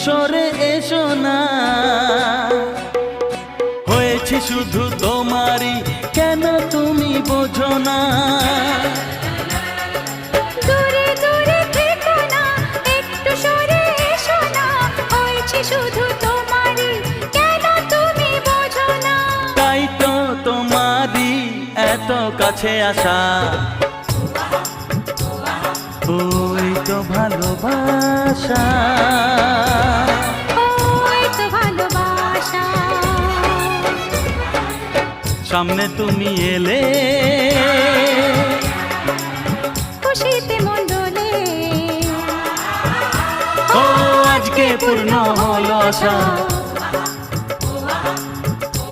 সরে এসো না, হয়েছি শুধু তোমারই, কেন তুমি বোঝো না? দূরে দূরে থেকো না, একটু সরে এসো না, হয়েছে শুধু তোমারই, কেন তুমি বোঝো না? তাই তো তোমারই এত কাছে আসা, ওই তো ভালোবাসা, ওই তো ভালোবাসা। সামনে তুমি এলে খুশিতে মন দোলে, ও আজকে পূর্ণ হলো আশা।